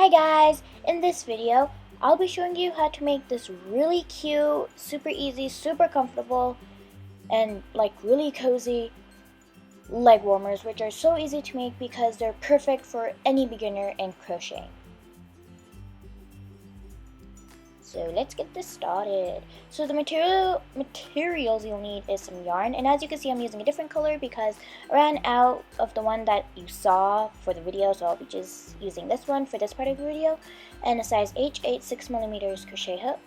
Hi guys! In this video, I'll be showing you how to make this really cute, super easy, super comfortable, and like really cozy leg warmers, which are so easy to make because they're perfect for any beginner in crocheting. So let's get this started. So the materials you'll need is some yarn, and as you can see I'm using a different color because I ran out of the one that you saw for the video, so I'll be just using this one for this part of the video, and a size H8 6mm crochet hook,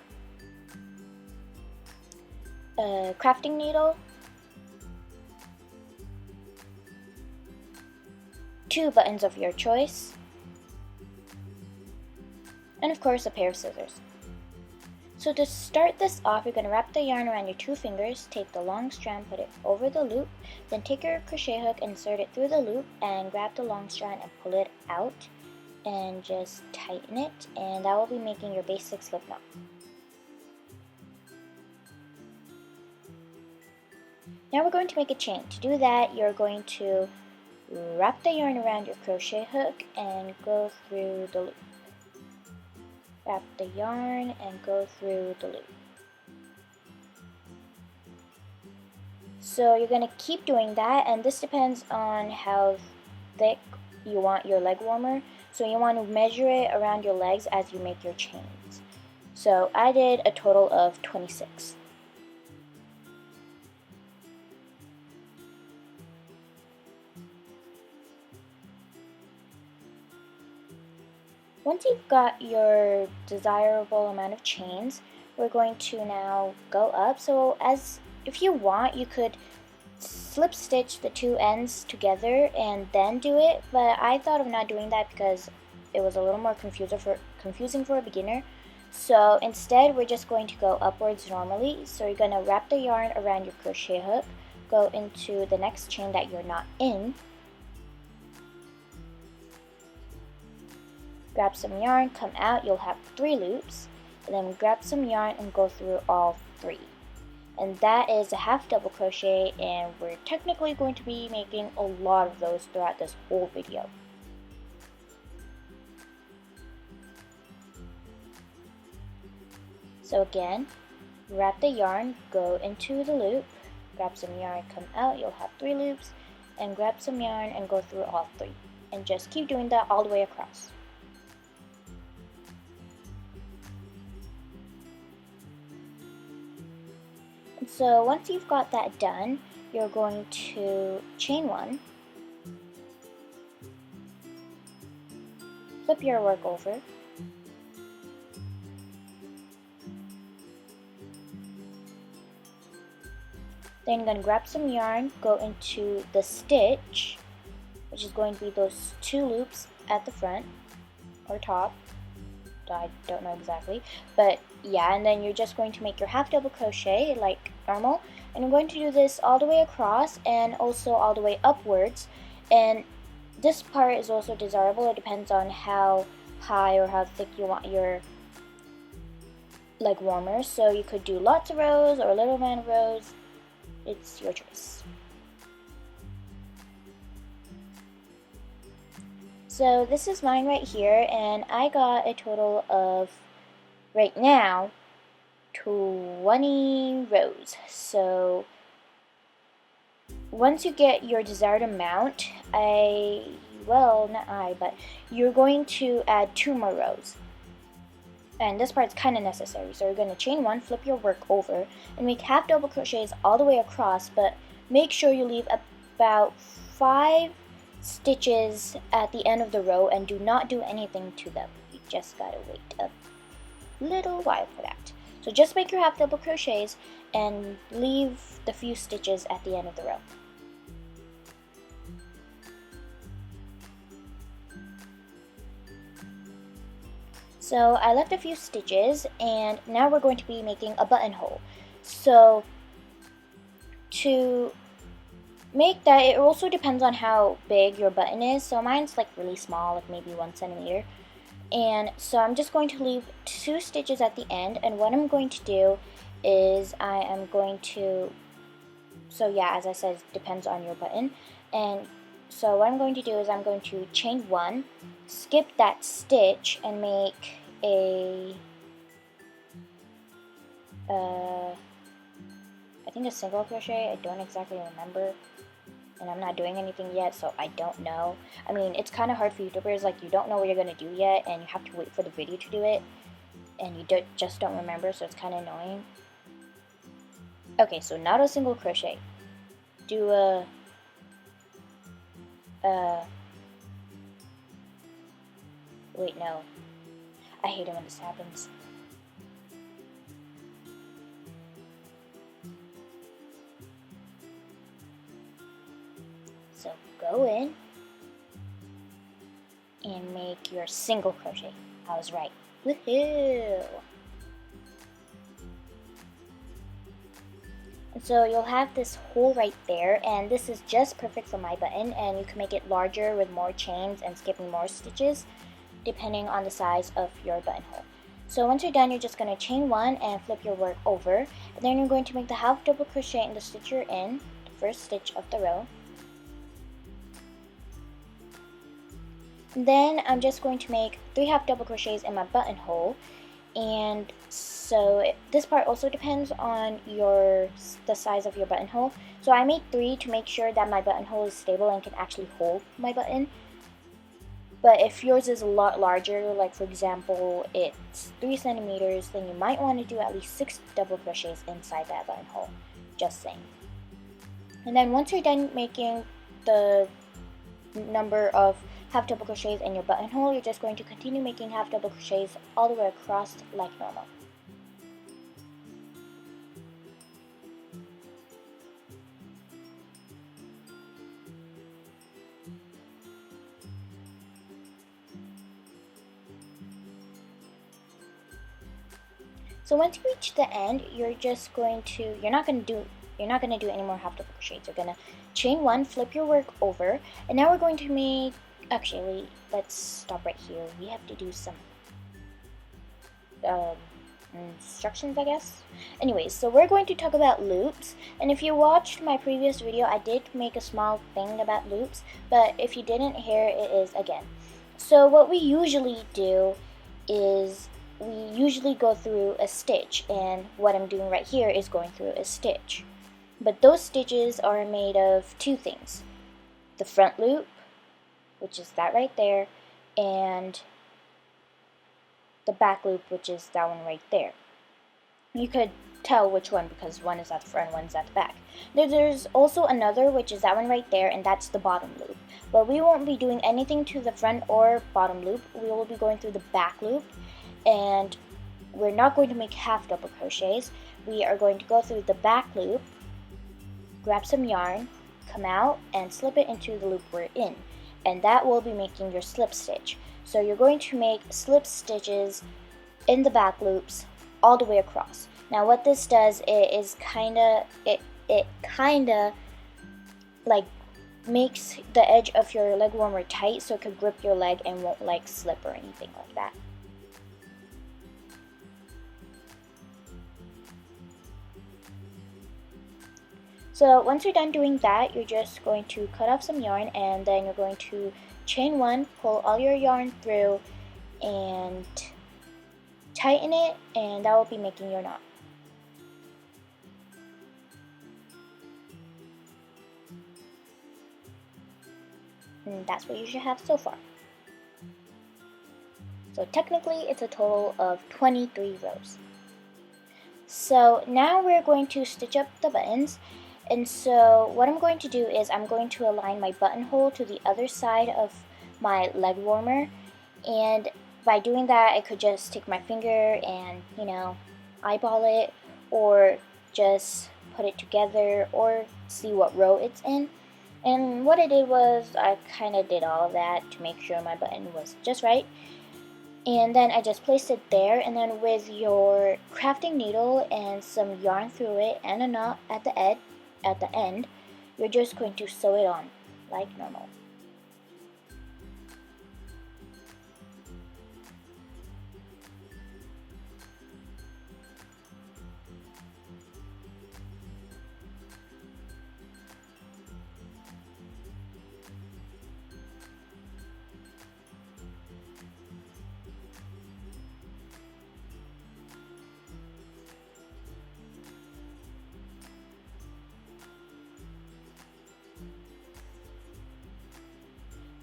a crafting needle, 2 buttons of your choice, and of course a pair of scissors. So to start this off, you're going to wrap the yarn around your 2 fingers, take the long strand, put it over the loop, then take your crochet hook, insert it through the loop, and grab the long strand and pull it out, and just tighten it, and that will be making your basic slip knot. Now we're going to make a chain. To do that, you're going to wrap the yarn around your crochet hook and go through the loop. Wrap the yarn and go through the loop. So you're going to keep doing that, and this depends on how thick you want your leg warmer. So you want to measure it around your legs as you make your chains. So I did a total of 26. Once you've got your desirable amount of chains, we're going to now go up. So if you want, you could slip stitch the 2 ends together and then do it, but I thought of not doing that because it was a little more confusing for a beginner. So instead, we're just going to go upwards normally. So you're going to wrap the yarn around your crochet hook, go into the next chain that you're not in, grab some yarn, come out, you'll have 3 loops, and then grab some yarn and go through all 3. And that is a half double crochet, and we're technically going to be making a lot of those throughout this whole video. So again, wrap the yarn, go into the loop, grab some yarn, come out, you'll have 3 loops, and grab some yarn and go through all 3. And just keep doing that all the way across. So once you've got that done, you're going to chain 1, flip your work over, then you're going to grab some yarn, go into the stitch, which is going to be those 2 loops at the front or top. I don't know exactly, but yeah, and then you're just going to make your half double crochet like normal, and I'm going to do this all the way across and also all the way upwards. And this part is also desirable. It depends on how high or how thick you want your leg warmer, so you could do lots of rows or a little amount of rows. It's your choice. So this is mine right here, and I got a total of, right now, 20 rows. So once you get your desired amount, you're going to add 2 more rows. And this part's kind of necessary. So you're going to chain 1, flip your work over, and make half double crochets all the way across, but make sure you leave about 5 stitches at the end of the row and do not do anything to them. You just gotta wait a little while for that. So just make your half double crochets and leave the few stitches at the end of the row. So I left a few stitches, and now we're going to be making a buttonhole. So to make that, it also depends on how big your button is. So mine's like really small, like maybe 1 centimeter. And so I'm just going to leave 2 stitches at the end, and what I'm going to do is I am going to, so yeah, as I said, it depends on your button. And So what I'm going to do is I'm going to chain 1, skip that stitch, and make a I think a single crochet. I don't exactly remember, and I'm not doing anything yet, so I don't know. I mean, it's kind of hard for YouTubers, like you don't know what you're going to do yet, and you have to wait for the video to do it, and you just don't remember, so it's kind of annoying. Okay, so not a single crochet. Do a wait, no. I hate it when this happens. So go in and make your single crochet. I was right. Woohoo! And so you'll have this hole right there, and this is just perfect for my button, and you can make it larger with more chains and skipping more stitches depending on the size of your buttonhole. So once you're done, you're just going to chain 1 and flip your work over, and then you're going to make the half double crochet in the stitch you're in, the first stitch of the row. And then I'm just going to make 3 half double crochets in my buttonhole, and so this part also depends on the size of your buttonhole. So I made 3 to make sure that my buttonhole is stable and can actually hold my button. But if yours is a lot larger, like for example it's 3 centimeters, then you might want to do at least 6 double crochets inside that buttonhole. Just saying. And then once you're done making the number of half double crochets in your buttonhole, you're just going to continue making half double crochets all the way across like normal. So once you reach the end, you're not gonna do any more half double crochets. You're gonna chain 1, flip your work over, and now we're going to make, actually, let's stop right here. We have to do some instructions, I guess. Anyways, so we're going to talk about loops, and if you watched my previous video, I did make a small thing about loops, but if you didn't, here it is again. So what we usually do is we usually go through a stitch, and what I'm doing right here is going through a stitch. But those stitches are made of 2 things. The front loop, which is that right there, and the back loop, which is that one right there. You could tell which one because one is at the front, one's at the back. There's also another, which is that one right there, and that's the bottom loop. But we won't be doing anything to the front or bottom loop. We will be going through the back loop, and we're not going to make half double crochets. We are going to go through the back loop, grab some yarn, come out, and slip it into the loop we're in, and that will be making your slip stitch. So you're going to make slip stitches in the back loops all the way across. Now what this does is it kinda like makes the edge of your leg warmer tight, so it could grip your leg and won't like slip or anything like that. So once you're done doing that, you're just going to cut off some yarn, and then you're going to chain 1, pull all your yarn through, and tighten it, and that will be making your knot. And that's what you should have so far. So technically it's a total of 23 rows. So now we're going to stitch up the buttons. And so what I'm going to do is I'm going to align my buttonhole to the other side of my leg warmer, and by doing that I could just take my finger and, you know, eyeball it, or just put it together, or see what row it's in. And what I did was I kind of did all of that to make sure my button was just right. And then I just placed it there, and then with your crafting needle and some yarn through it and a knot at the end, you're just going to sew it on like normal.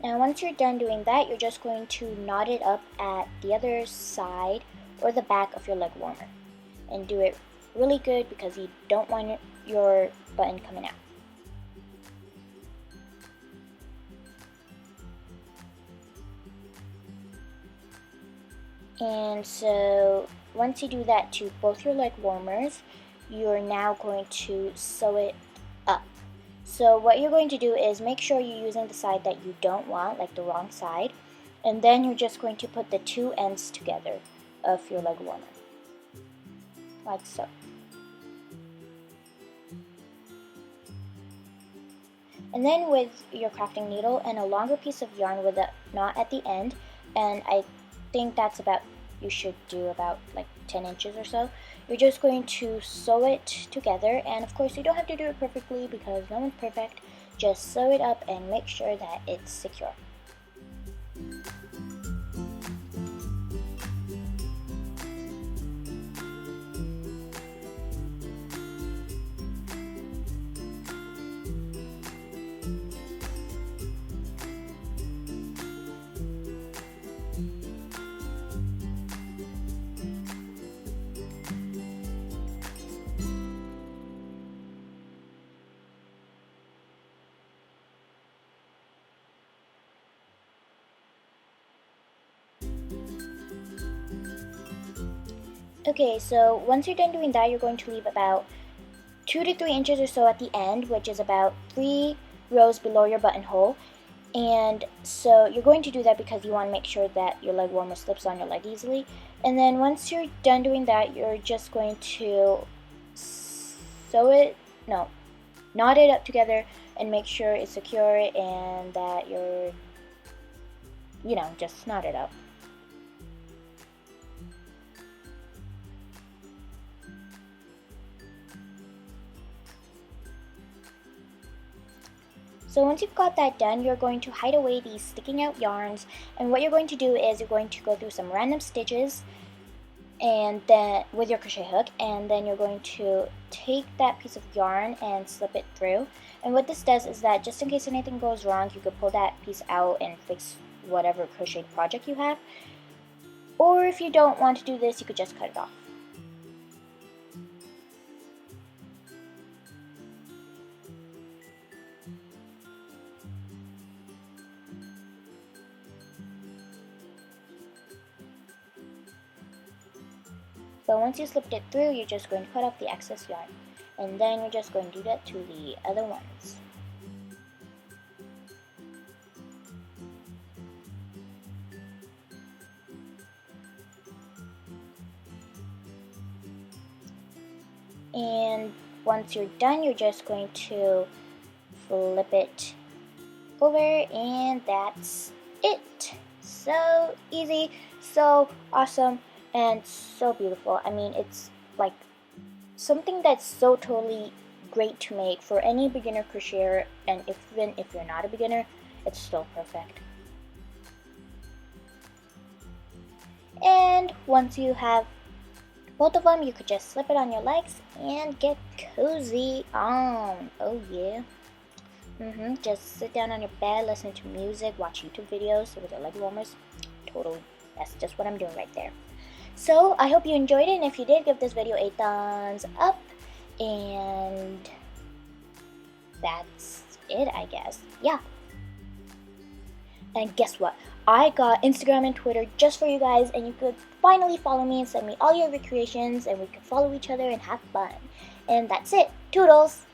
Now once you're done doing that, you're just going to knot it up at the other side or the back of your leg warmer. And do it really good because you don't want your button coming out. And so once you do that to both your leg warmers, you're now going to sew it up. So what you're going to do is make sure you're using the side that you don't want, like the wrong side, and then you're just going to put the two ends together of your leg warmer, like so. And then with your crafting needle and a longer piece of yarn with a knot at the end, and I think that's about, you should do about like 10 inches or so, you're just going to sew it together. And of course you don't have to do it perfectly because no one's perfect. Just sew it up and make sure that it's secure. Okay, so once you're done doing that, you're going to leave about 2 to 3 inches or so at the end, which is about 3 rows below your buttonhole. And so you're going to do that because you want to make sure that your leg warmer slips on your leg easily. And then once you're done doing that, you're just going to knot it up together and make sure it's secure and that you're, just knot it up. So once you've got that done, you're going to hide away these sticking out yarns, and what you're going to do is you're going to go through some random stitches and then with your crochet hook, and then you're going to take that piece of yarn and slip it through. And what this does is that just in case anything goes wrong, you could pull that piece out and fix whatever crochet project you have. Or if you don't want to do this, you could just cut it off. So once you slipped it through, you're just going to cut off the excess yarn. And then you're just going to do that to the other ones. And once you're done, you're just going to flip it over, and that's it. So easy, so awesome, and so beautiful. I mean, it's like something that's so totally great to make for any beginner crocheter, and even if you're not a beginner, it's still perfect. And once you have both of them, you could just slip it on your legs and get cozy on. Oh yeah. Just sit down on your bed, listen to music, watch YouTube videos with your leg warmers. Totally. That's just what I'm doing right there. So I hope you enjoyed it, and if you did, give this video a thumbs up. And that's it, I guess. Yeah. And guess what? I got Instagram and Twitter just for you guys, and you could finally follow me and send me all your recreations, and we can follow each other and have fun. And that's it. Toodles!